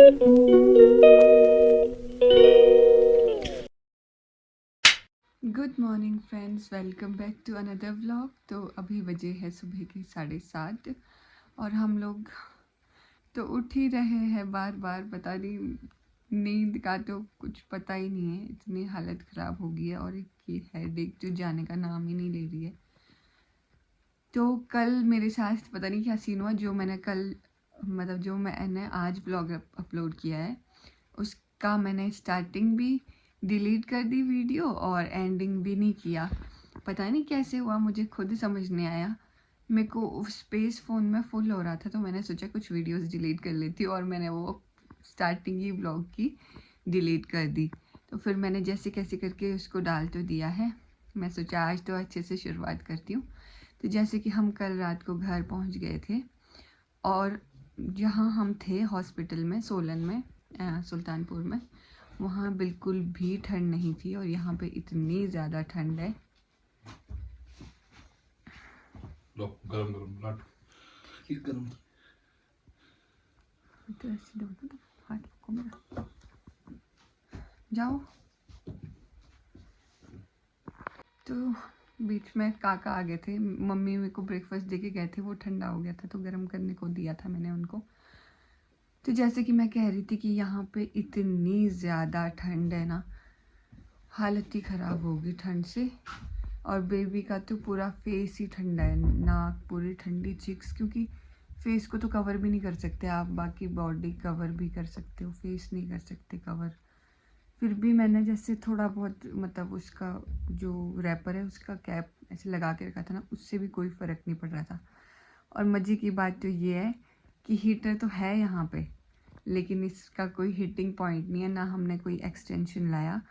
Good morning friends, welcome back to another vlog. तो अभी बजे है सुबह के 7:30 और हम लोग तो उठ ही रहे हैं बार बार। पता नहीं, नींद का तो कुछ पता ही नहीं है, इतनी हालत ख़राब हो गई है। और एक ये हेडेक जो जाने का नाम ही नहीं ले रही है। तो कल मेरे साथ पता नहीं क्या सीन हुआ, जो मैंने कल मतलब जो मैंने आज व्लॉग अपलोड किया है उसका मैंने स्टार्टिंग भी डिलीट कर दी वीडियो और एंडिंग भी नहीं किया। पता नहीं कैसे हुआ, मुझे खुद समझ नहीं आया। मेरे को स्पेस फ़ोन में फुल हो रहा था, तो मैंने सोचा कुछ वीडियोस डिलीट कर लेती और मैंने वो स्टार्टिंग ही व्लॉग की डिलीट कर दी। तो फिर मैंने जैसे कैसे करके उसको डाल तो दिया है। मैं सोचा आज तो अच्छे से शुरुआत करती हूँ। तो जैसे कि हम कल रात को घर पहुँच गए थे और जहाँ हम थे हॉस्पिटल में सोलन में, सुल्तानपुर में, वहाँ बिल्कुल भी ठंड नहीं थी और यहाँ पे इतनी ज़्यादा ठंड है। लो गरम गरम लाट ये गरम तो ऐसे दो तो हाथ को मेरा जाओ। तो बीच में काका आ गए थे, मम्मी मेरे को ब्रेकफास्ट दे के गए थे, वो ठंडा हो गया था तो गर्म करने को दिया था मैंने उनको। तो जैसे कि मैं कह रही थी कि यहाँ पे इतनी ज़्यादा ठंड है ना, हालत ही ख़राब होगी ठंड से। और बेबी का तो पूरा फेस ही ठंडा है, नाक पूरी ठंडी, चिक्स, क्योंकि फेस को तो कवर भी नहीं कर सकते आप, बाकी बॉडी कवर भी कर सकते हो, फेस नहीं कर सकते कवर। फिर भी मैंने जैसे थोड़ा बहुत मतलब उसका जो रैपर है उसका कैप ऐसे लगा के रखा था ना, उससे भी कोई फ़र्क नहीं पड़ रहा था। और मज़े की बात तो ये है कि हीटर तो है यहाँ पे, लेकिन इसका कोई हीटिंग पॉइंट नहीं है, ना हमने कोई एक्सटेंशन लाया।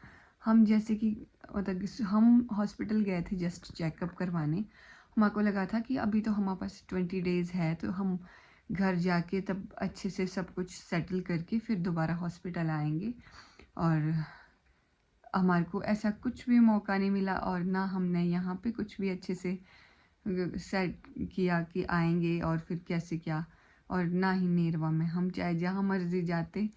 हम जैसे कि मतलब हम हॉस्पिटल गए थे जस्ट चेकअप करवाने। हमारे को लगा था कि अभी तो हमारे पास 20 डेज़ है, तो हम घर जाके तब अच्छे से सब कुछ सेटल करके फिर दोबारा हॉस्पिटल आएंगे। और हमारे को ऐसा कुछ भी मौका नहीं मिला और ना हमने यहाँ पे कुछ भी अच्छे से सेट किया कि आएंगे और फिर कैसे क्या। और ना ही नेरवा में, हम चाहे जहाँ मर्जी जाते,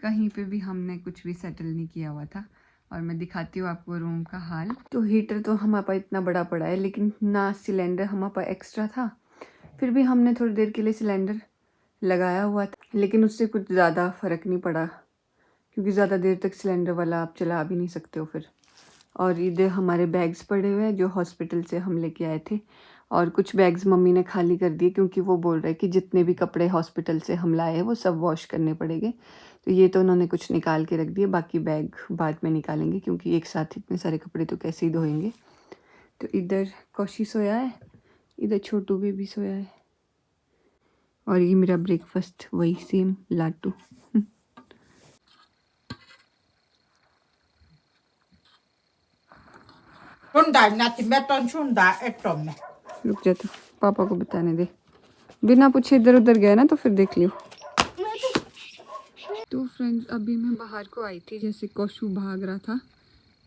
कहीं पे भी हमने कुछ भी सेटल नहीं किया हुआ था। और मैं दिखाती हूँ आपको रूम का हाल। तो हीटर तो हमारे पास इतना बड़ा पड़ा है, लेकिन ना सिलेंडर हमारे पास एक्स्ट्रा था। फिर भी हमने थोड़ी देर के लिए सिलेंडर लगाया हुआ था, लेकिन उससे कुछ ज़्यादा फ़र्क नहीं पड़ा, क्योंकि ज़्यादा देर तक सिलेंडर वाला आप चला भी नहीं सकते हो फिर। और इधर हमारे बैग्स पड़े हुए हैं जो हॉस्पिटल से हम लेके आए थे, और कुछ बैग्स मम्मी ने खाली कर दिए क्योंकि वो बोल रहे कि जितने भी कपड़े हॉस्पिटल से हम लाए हैं वो सब वॉश करने पड़ेंगे। तो ये तो उन्होंने कुछ निकाल के रख दिए, बाकी बैग बाद में निकालेंगे क्योंकि एक साथ इतने सारे कपड़े तो कैसे ही धोएंगे। तो इधर कौशी सोया है, इधर छोटू बेबी सोया है, और ये मेरा ब्रेकफास्ट वही सेम लाटू। रुक जा, तो पापा को बताने दे, बिना पूछे इधर उधर गया ना तो फिर देख लियो। तो फ्रेंड्स अभी मैं बाहर को आई थी, जैसे कौशु भाग रहा था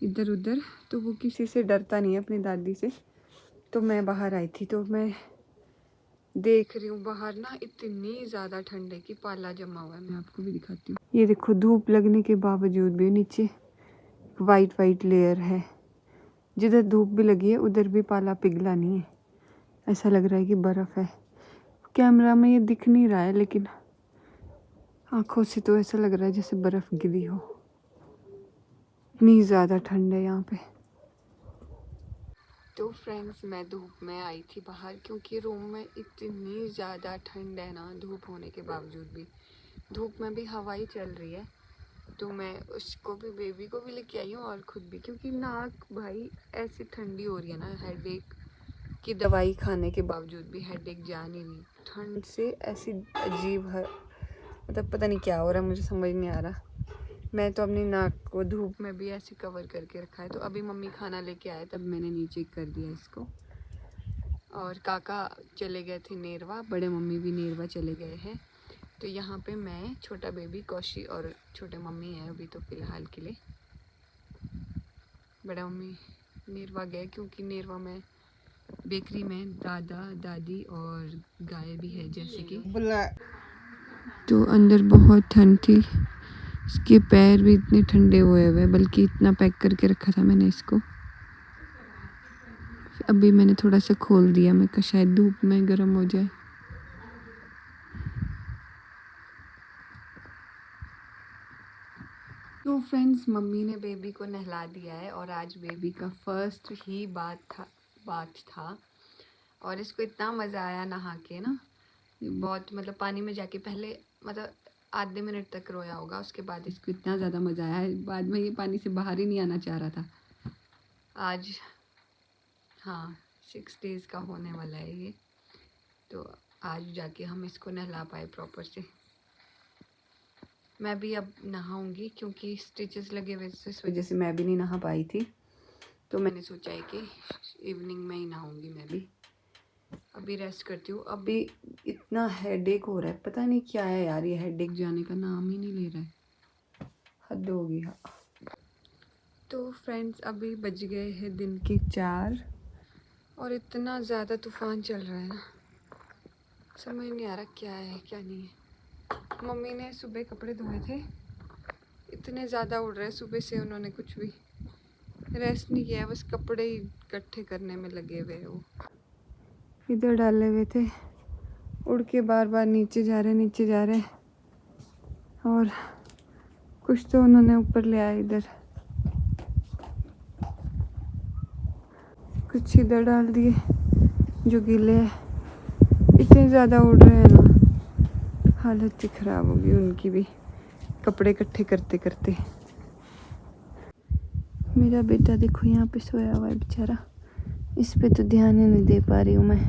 इधर उधर, तो वो किसी से डरता नहीं है, अपनी दादी से। तो मैं बाहर आई थी, तो मैं देख रही हूँ बाहर ना इतनी ज़्यादा ठंड है कि पाला जमा हुआ है। मैं आपको भी दिखाती हूँ, ये देखो धूप लगने के बावजूद भी नीचे वाइट वाइट लेयर है। जिधर धूप भी लगी है उधर भी पाला पिघला नहीं है, ऐसा लग रहा है कि बर्फ़ है। कैमरा में ये दिख नहीं रहा है, लेकिन आँखों से तो ऐसा लग रहा है जैसे बर्फ़ गिरी हो, इतनी ज़्यादा ठंड है यहाँ पे। तो फ्रेंड्स मैं धूप में आई थी बाहर, क्योंकि रूम में इतनी ज़्यादा ठंड है ना, धूप होने के बावजूद भी। धूप में भी हवा ही चल रही है, तो मैं उसको भी, बेबी को भी लेके आई हूँ और ख़ुद भी, क्योंकि नाक भाई ऐसी ठंडी हो रही है ना, हेडेक की दवाई खाने के बावजूद भी हेडेक जान ही नहीं। ठंड से ऐसी अजीब है, मतलब पता नहीं क्या हो रहा है, मुझे समझ नहीं आ रहा। मैं तो अपनी नाक को धूप में भी ऐसे कवर करके रखा है। तो अभी मम्मी खाना लेके आए तब मैंने नीचे कर दिया इसको। और काका चले गए थे नेरवा, बड़े मम्मी भी नेरवा चले गए हैं। तो यहाँ पे मैं, छोटा बेबी, कौशी और छोटे मम्मी है अभी तो फ़िलहाल के लिए। बड़ा मम्मी नेरवा गए क्योंकि नेरवा में बेकरी में दादा दादी और गाय भी है, जैसे कि तो अंदर बहुत ठंड थी, इसके पैर भी इतने ठंडे हुए हुए, बल्कि इतना पैक करके रखा था मैंने इसको। अभी मैंने थोड़ा सा खोल दिया, मैं कहा शायद धूप में गर्म हो जाए। तो फ्रेंड्स, मम्मी ने बेबी को नहला दिया है और आज बेबी का फर्स्ट ही बाथ था और इसको इतना मज़ा आया नहा के ना, बहुत मतलब पानी में जाके पहले मतलब आधे मिनट तक रोया होगा, उसके बाद इसको इतना ज़्यादा मज़ा आया, बाद में ये पानी से बाहर ही नहीं आना चाह रहा था। आज हाँ 6 डेज़ का होने वाला है ये, तो आज जाके हम इसको नहला पाए प्रॉपर से। मैं भी अब नहाऊंगी क्योंकि स्टिचेस लगे हुए थे, इस वजह से मैं भी नहीं नहा पाई थी, तो मैंने सोचा है कि इवनिंग में ही नहाऊंगी मैं भी। अभी रेस्ट करती हूँ। अभी इतना हेडेक हो रहा है, पता नहीं क्या है यार, ये हेडेक जाने का नाम ही नहीं ले रहा है, हद हो गई। हाँ तो फ्रेंड्स, अभी बज गए हैं दिन के 4 और इतना ज़्यादा तूफ़ान चल रहा है ना, समझ नहीं आ रहा क्या है क्या नहीं है। मम्मी ने सुबह कपड़े धोए थे, इतने ज़्यादा उड़ रहे, सुबह से उन्होंने कुछ भी रेस्ट नहीं किया, बस कपड़े ही इकट्ठे करने में लगे हुए। वो इधर डाले हुए थे, उड़ के बार बार नीचे जा रहे और कुछ तो उन्होंने ऊपर ले आया, इधर कुछ इधर डाल दिए जो गीले हैं। इतने ज़्यादा उड़ रहे हैं ना, हालत ही ख़राब होगी उनकी भी, कपड़े इकट्ठे करते करते। मेरा बेटा देखो यहाँ पे सोया हुआ है बेचारा, इस पे तो ध्यान ही नहीं दे पा रही हूँ मैं,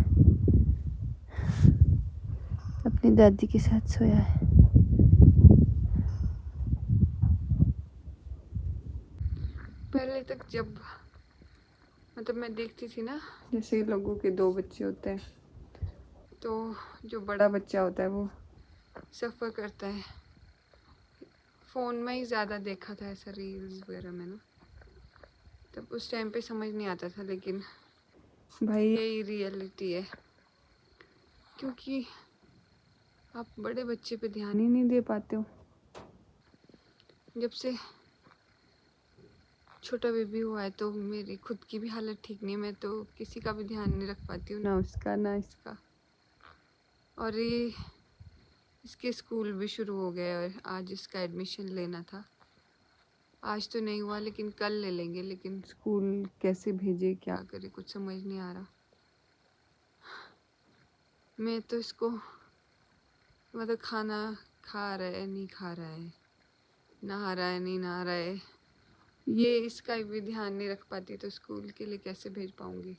अपनी दादी के साथ सोया है। पहले तक जब मतलब मैं देखती थी ना, जैसे लोगों के 2 बच्चे होते हैं, तो जो बड़ा बच्चा होता है वो सफ़र करता है। फ़ोन में ही ज़्यादा देखा था ऐसा, रील्स वगैरह में ना, तब उस टाइम पे समझ नहीं आता था, लेकिन भाई यही रियलिटी है, क्योंकि आप बड़े बच्चे पे ध्यान ही नहीं दे पाते हो। जब से छोटा बेबी हुआ है तो मेरी खुद की भी हालत ठीक नहीं है, मैं तो किसी का भी ध्यान नहीं रख पाती हूँ, ना उसका ना इसका। और ये इसके स्कूल भी शुरू हो गए और आज इसका एडमिशन लेना था, आज तो नहीं हुआ लेकिन कल ले लेंगे। लेकिन स्कूल कैसे भेजे, क्या करे, कुछ समझ नहीं आ रहा। मैं तो इसको मतलब खाना खा रहा है नहीं खा रहा है, नहा रहा है नहीं नहा रहा है, ये इसका भी ध्यान नहीं रख पाती, तो स्कूल के लिए कैसे भेज पाऊँगी।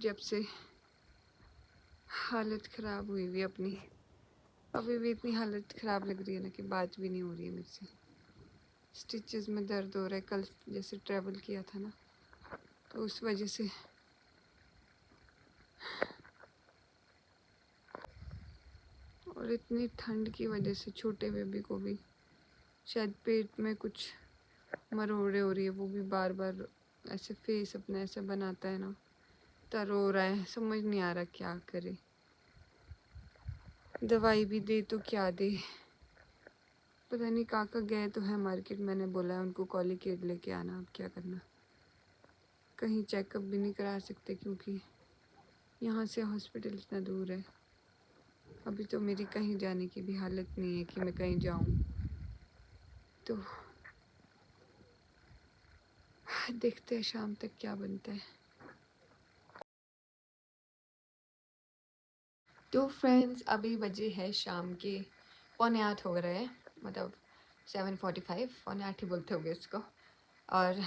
जब से हालत ख़राब हुई हुई अपनी, अभी भी इतनी हालत ख़राब लग रही है ना कि बात भी नहीं हो रही है मेरे से। स्टिचेस में दर्द हो रहा है, कल जैसे ट्रैवल किया था ना, तो उस वजह से। और इतनी ठंड की वजह से छोटे बेबी को भी शायद पेट में कुछ मरोड़े हो रही है, वो भी बार बार ऐसे फेस अपना ऐसे बनाता है ना, तो रो रहा है, समझ नहीं आ रहा क्या करे। दवाई भी दे तो क्या दे, पता नहीं। काका गए तो है मार्केट, मैंने बोला है उनको कॉलिकेट लेके आना, अब क्या करना। कहीं चेकअप भी नहीं करा सकते क्योंकि यहाँ से हॉस्पिटल इतना दूर है। अभी तो मेरी कहीं जाने की भी हालत नहीं है कि मैं कहीं जाऊँ, तो देखते हैं शाम तक क्या बनता है। तो फ्रेंड्स, अभी बजे है शाम के 7:45 हो रहे हैं, मतलब 7:45, 7:45 ही बोलते होंगे उसको। और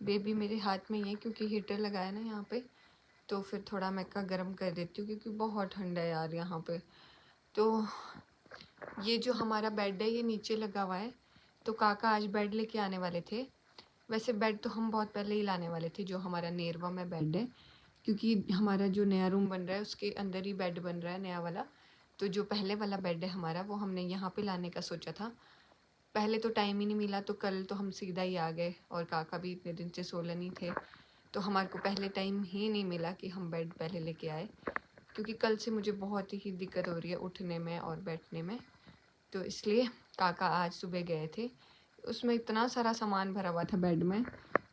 बेबी मेरे हाथ में ही है क्योंकि हीटर लगाया ना यहाँ पे, तो फिर थोड़ा मैं का गर्म कर देती हूँ क्योंकि बहुत ठंड है यार यहाँ पे। तो ये जो हमारा बेड है ये नीचे लगा हुआ है, तो काका आज बेड लेके आने वाले थे। वैसे बेड तो हम बहुत पहले ही लाने वाले थे, जो हमारा नेरवा में बेड है, क्योंकि हमारा जो नया रूम बन रहा है उसके अंदर ही बेड बन रहा है नया वाला। तो जो पहले वाला बेड है हमारा, वो हमने यहाँ पे लाने का सोचा था, पहले तो टाइम ही नहीं मिला, तो कल तो हम सीधा ही आ गए, और काका भी इतने दिन से सोलन ही थे, तो हमारे को पहले टाइम ही नहीं मिला कि हम बेड पहले लेके आए। क्योंकि कल से मुझे बहुत ही दिक्कत हो रही है उठने में और बैठने में। तो इसलिए काका आज सुबह गए थे, उसमें इतना सारा सामान भरा हुआ था बेड में,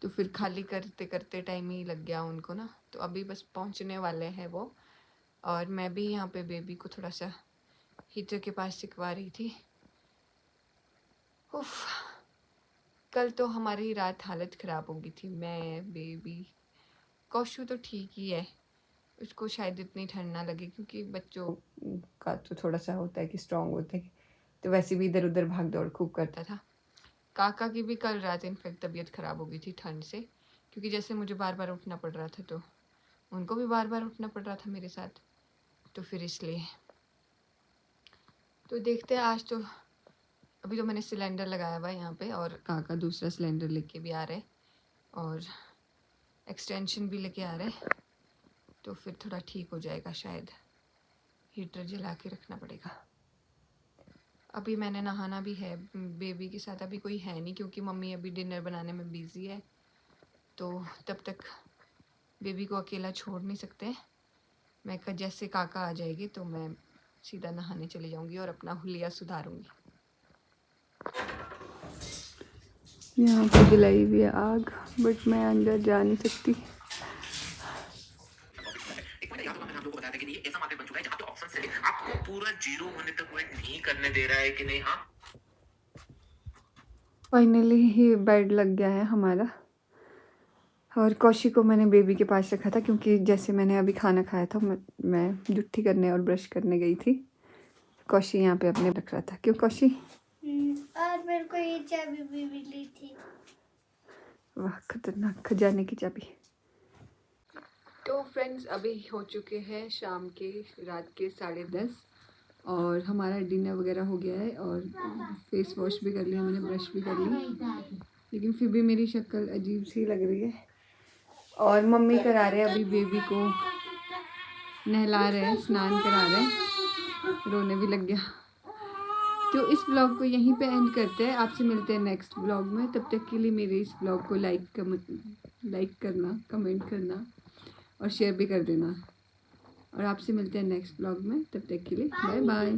तो फिर खाली करते करते टाइम ही लग गया उनको ना। तो अभी बस पहुंचने वाले हैं वो, और मैं भी यहाँ पे बेबी को थोड़ा सा हीटर के पास सिकवा रही थी। उफ, कल तो हमारी रात हालत ख़राब हो गई थी। मैं, बेबी, कौशु तो ठीक ही है, उसको शायद इतनी ठंड ना लगे, क्योंकि बच्चों का तो थोड़ा सा होता है कि स्ट्रॉन्ग होते हैं, तो वैसे भी इधर उधर भाग दौड़ खूब करता था। काका की भी कल रात इनफेक्ट तबीयत ख़राब हो गई थी ठंड से, क्योंकि जैसे मुझे बार बार उठना पड़ रहा था, तो उनको भी बार बार उठना पड़ रहा था मेरे साथ, तो फिर इसलिए। तो देखते हैं आज तो, अभी तो मैंने सिलेंडर लगाया हुआ है यहाँ पे, और काका दूसरा सिलेंडर लेके भी आ रहे हैं, और एक्सटेंशन भी लेके आ रहे हैं, तो फिर थोड़ा ठीक हो जाएगा शायद। हीटर जला के रखना पड़ेगा। अभी मैंने नहाना भी है, बेबी के साथ अभी कोई है नहीं, क्योंकि मम्मी अभी डिनर बनाने में बिज़ी है, तो तब तक बेबी को अकेला छोड़ नहीं सकते। मैं जैसे काका आ जाएगी तो मैं सीधा नहाने चली जाऊंगी और अपना हुलिया सुधारूंगी। यहाँ पे जलाई हुई है आग, बट मैं अंदर जा नहीं सकती। आपको पूरा 0 होने तक वेट नहीं करने दे रहा है कि नहीं? हाँ, फाइनली ये बेड लग गया है हमारा, और कौशी को मैंने बेबी के पास रखा था, क्योंकि जैसे मैंने अभी खाना खाया था, मैं जुट्ठी करने और ब्रश करने गई थी, कौशी यहाँ पे अपने रख रहा था। क्यों कौशी? और मेरे को ये चाबी भी मिली थी। वाह, खतरनाक खजाने की चाबी। तो फ्रेंड्स, अभी हो चुके हैं शाम के, रात के 10:30, और हमारा डिनर वगैरह हो गया है, और फेस वॉश भी कर लिया मैंने, ब्रश भी कर ली, लेकिन फिर भी मेरी शक्ल अजीब सी लग रही है। और मम्मी करा रहे हैं अभी बेबी को, नहला रहे हैं, स्नान करा रहे हैं, रोने भी लग गया। तो इस ब्लॉग को यहीं पे एंड करते हैं, आपसे मिलते हैं नेक्स्ट ब्लॉग में। तब तक के लिए मेरे इस ब्लॉग को लाइक करना, कमेंट करना और शेयर भी कर देना, और आपसे मिलते हैं नेक्स्ट ब्लॉग में। तब तक के लिए बाय बाय।